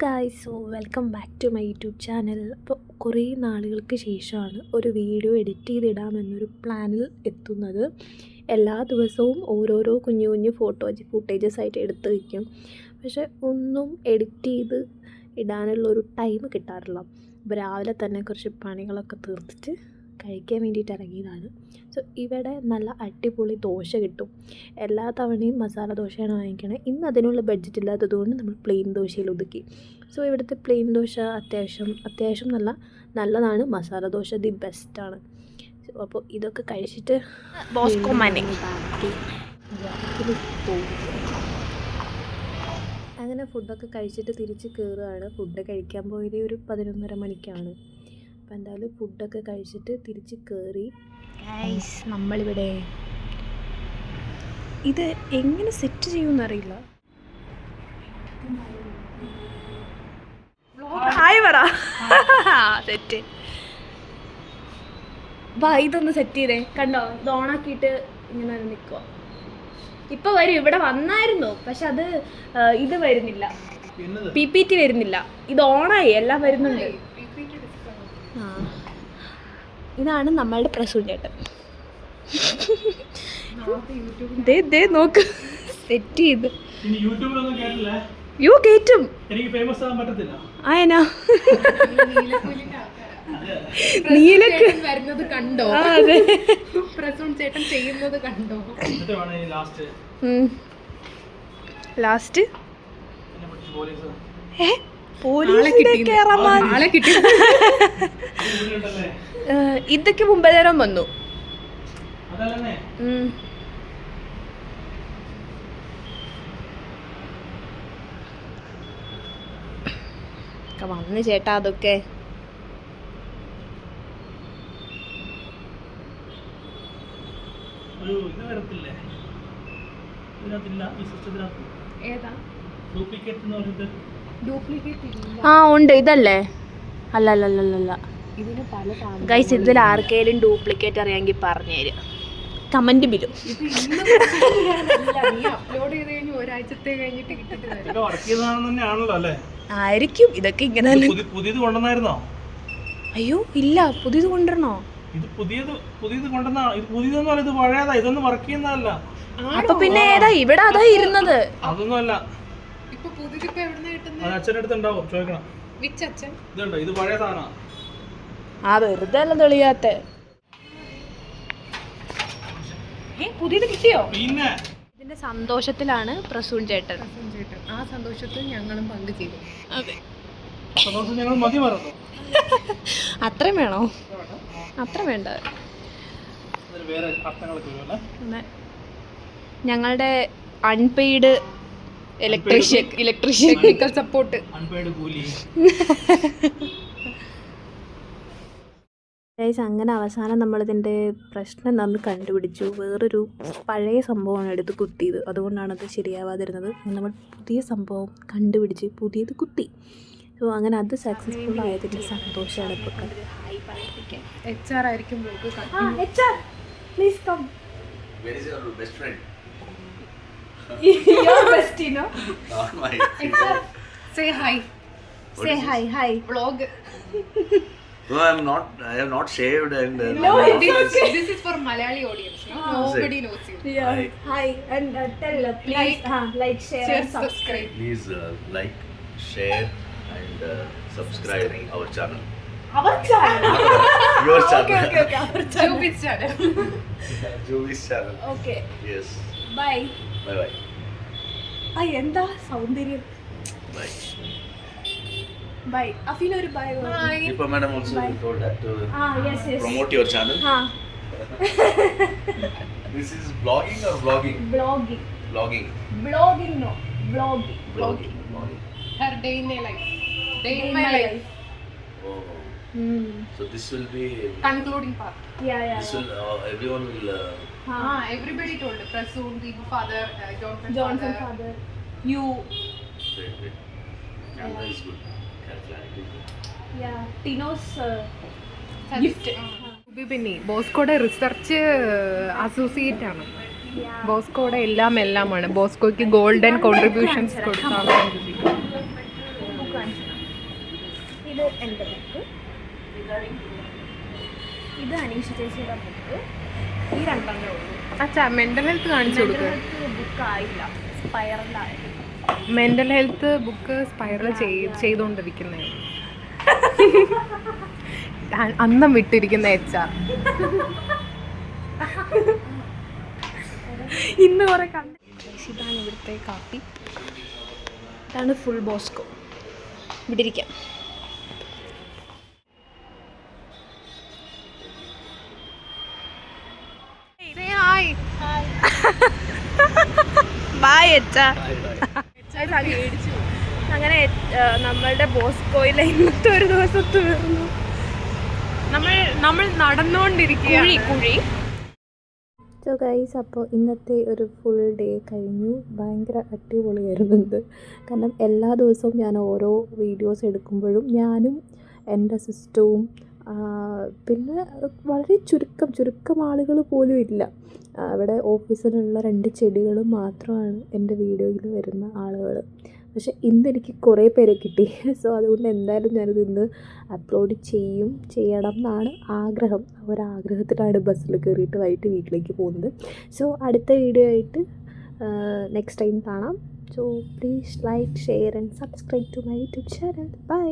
Guys, welcome back to my YouTube channel. അപ്പോൾ കുറേ നാളുകൾക്ക് ശേഷമാണ് ഒരു വീഡിയോ എഡിറ്റ് ചെയ്തിടാമെന്നൊരു പ്ലാനിൽ എത്തുന്നത്. എല്ലാ ദിവസവും ഓരോരോ കുഞ്ഞു കുഞ്ഞു ഫുട്ടേജസ് ആയിട്ട് എടുത്ത് വയ്ക്കും. പക്ഷെ ഒന്നും എഡിറ്റ് ചെയ്ത് ഇടാനുള്ളൊരു ടൈം കിട്ടാറില്ല. അപ്പോൾ രാവിലെ തന്നെ കുറച്ച് പണികളൊക്കെ തീർത്തിട്ട് കഴിക്കാൻ വേണ്ടിയിട്ട് ഇറങ്ങിയതാണ്. സോ ഇവിടെ നല്ല അടിപൊളി ദോശ കിട്ടും. എല്ലാ തവണയും മസാല ദോശയാണ് വാങ്ങിക്കണത്. ഇന്ന് അതിനുള്ള ബഡ്ജറ്റ് ഇല്ലാത്തതുകൊണ്ട് നമ്മൾ പ്ലെയിൻ ദോശയിൽ ഒതുക്കി. സോ ഇവിടുത്തെ പ്ലെയിൻ ദോശ അത്യാവശ്യം നല്ലതാണ്. മസാല ദോശ ദി ബെസ്റ്റാണ്. അപ്പോൾ ഇതൊക്കെ കഴിച്ചിട്ട് ബോസ്കോ മനെ അങ്ങനെ ഫുഡൊക്കെ കഴിച്ചിട്ട് തിരിച്ച് കയറുകയാണ്. ഫുഡ് കഴിക്കാൻ പോയത് ഒരു 11:30 മണിക്കാണ്. അപ്പോൾ എന്തായാലും ഫുഡൊക്കെ കഴിച്ചിട്ട് തിരിച്ച് കയറി. ഗൈസ്, നമ്മളിവിടെ ഇത് എങ്ങനെ സെറ്റ് ചെയ്യുമെന്നറിയില്ല. ഹായ് പറ. സെറ്റ് വാ, ഇതൊന്ന് സെറ്റ് ചെയ്തേ. കണ്ടോ, ഇത് ഓണാക്കിയിട്ട് ഇങ്ങനെ നിൽക്കുക. ഇപ്പോൾ വരും. ഇവിടെ വന്നായിരുന്നു, പക്ഷെ അത് ഇത് വരുന്നില്ല, PPT വരുന്നില്ല. ഇത് ഓണായി, എല്ലാം വരുന്നുണ്ട്. ഇതാണ് നമ്മളുടെ പ്രസൂൺ ചേട്ടൻ. ദേ നോക്ക്, സെറ്റ് ചെയ്ത് യോ കേറ്റും. ആയനാ നീലക്ക് വരുന്നത് കണ്ടോ? പ്രസൂൺ ചേട്ടൻ ചെയ്യുന്നത് കണ്ടോ? ലാസ്റ്റ് ഇതൊക്കെ മുമ്പേ നേരം വന്നു. വന്ന് ചേട്ടാ അതൊക്കെ ഉണ്ട്. ഇതല്ലേ? അല്ല ഗൈസ്, ഇതിൽ ആർക്കെങ്കിലും ഡ്യൂപ്ലിക്കേറ്റ് അറിയാമെങ്കിൽ പറഞ്ഞു തരിക. കമന്റ് ബിലും ആയിരിക്കും. ഇതൊക്കെ ഇങ്ങനെ അയ്യോ ഇല്ല, പുതിയത് കൊണ്ടുവരണോ? അപ്പൊ പിന്നെ ഏതാ ഇവിടെ? അതാ ഇരുന്നത്. അതൊന്നുമല്ല. ആ വെറുതെ അല്ല തെളിയാത്ത. പുതിയത് കിട്ടിയോ? ഇതിന്റെ സന്തോഷത്തിലാണ് പ്രസൂൺ ചേട്ടൻ. ആ സന്തോഷത്തിൽ ഞങ്ങളും പങ്കു ചെയ്തു. അതെ, അത്രയും വേണോ? അത്ര വേണ്ട. ഞങ്ങളുടെ അൺപെയ്ഡ് ഇലക്ട്രീഷ്യൻ സപ്പോർട്ട്. അങ്ങനെ അവസാനം നമ്മളിതിൻ്റെ പ്രശ്നം എന്താണെന്ന് കണ്ടുപിടിച്ചു. വേറൊരു പഴയ സംഭവമാണ് എടുത്ത് കുത്തിയത്. അതുകൊണ്ടാണ് അത് ശരിയാവാതിരുന്നത്. നമ്മൾ പുതിയ സംഭവം കണ്ടുപിടിച്ച് പുതിയത് കുത്തി. സോ അങ്ങനെ അത് സക്സസ്ഫുൾ ആയതിൻ്റെ സന്തോഷമാണ് ഇപ്പോൾ. HR ആയിരിക്കും. Please come. Where is your best friend? Your bestie, no? Not my. HR, say hi. Say hi. Vlog. No, I have not shaved and. No, this is for Malayali audience. No? Nobody knows you. Yeah. Hi and tell please like, share and subscribe. Please like, share and subscribe our channel. Our channel. Your channel. Okay. Our channel. Jubi's channel. Jubi's channel. Okay. Yes. Bye. Bye. എന്താ സൗന്ദര്യം. Bye. Bye. Afina ഒരു bye. Deepa madam also told that to yes. promote your channel. This is blogging or vlogging? Blogging. No. Vlogging. Her day in my life. Day in my life. Oh. So this will be Concluding part. Yeah. This will everyone will. Everybody told. Prasoon, Deepu father, Johnson father. You. Wait. Camera is good. Clarity is good. Yeah. Tino's gift. പിന്നെ ബോസ്കോയുടെ research associate ആണ്. ബോസ്കോയുടെ എല്ലാമാണ്. ബോസ്കോയ്ക്ക് golden contributions കൊടുക്കാൻ. ഇത് എൻ്റെ book, ഇത് അനീഷ ചേച്ചിയുടെ book. ഈ രണ്ടെണ്ണേ ഉള്ളൂ. അച്ഛാ മെന്റൽ ഹെൽത്ത് കാണിച്ചു കൊടുക്കുക. ബുക്ക് ആയില്ല, സ്പൈറലായി. മെന്റൽ ഹെൽത്ത് ബുക്ക് സ്പൈറൽ ചെയ്തുകൊണ്ടിരിക്കുന്നേ അന്നം വിട്ടിരിക്കുന്ന HR. ഇന്ന് കുറെ കണ്ട്. ഇതാണ് ഇവിടുത്തെ കാപ്പി. ഇതാണ് ഫുൾ ബോസ്കോ. ഇവിടെ ഇരിക്കാം. ബായ് അച്ഛാ. അങ്ങനെ നമ്മളുടെ ബോസ്കോയിലെ ഇന്നത്തെ ഒരു ദിവസം തീർന്നു. നമ്മൾ നടന്നുകൊണ്ടിരിക്കുകയാണ്. കുഴി. സോ ഗൈസ്, അപ്പോൾ ഇന്നത്തെ ഒരു ഫുൾ ഡേ കഴിഞ്ഞു. ഭയങ്കര അടിപൊളിയായിരുന്നുണ്ട്. കാരണം എല്ലാ ദിവസവും ഞാൻ ഓരോ വീഡിയോസ് എടുക്കുമ്പോഴും ഞാനും എൻ്റെ സിസ്റ്റവും പിന്നെ വളരെ ചുരുക്കം ആളുകൾ പോലും ഇല്ല. അവിടെ ഓഫീസിലുള്ള 2 ചെടികളും മാത്രമാണ് എൻ്റെ വീഡിയോയിൽ വരുന്ന ആളുകൾ. പക്ഷേ ഇന്നെനിക്ക് കുറേ പേരെ കിട്ടി. സോ അതുകൊണ്ട് എന്തായാലും ഞാനിത് ഇന്ന് അപ്ലോഡ് ചെയ്യണം എന്നാണ് ആഗ്രഹം. ഒരാഗ്രഹത്തിലാണ് ബസ്സിൽ കയറിയിട്ട് വൈകിട്ട് വീട്ടിലേക്ക് പോകുന്നത്. സോ അടുത്ത വീഡിയോ ആയിട്ട് നെക്സ്റ്റ് ടൈം കാണാം. So please like, share and subscribe to my YouTube channel. By.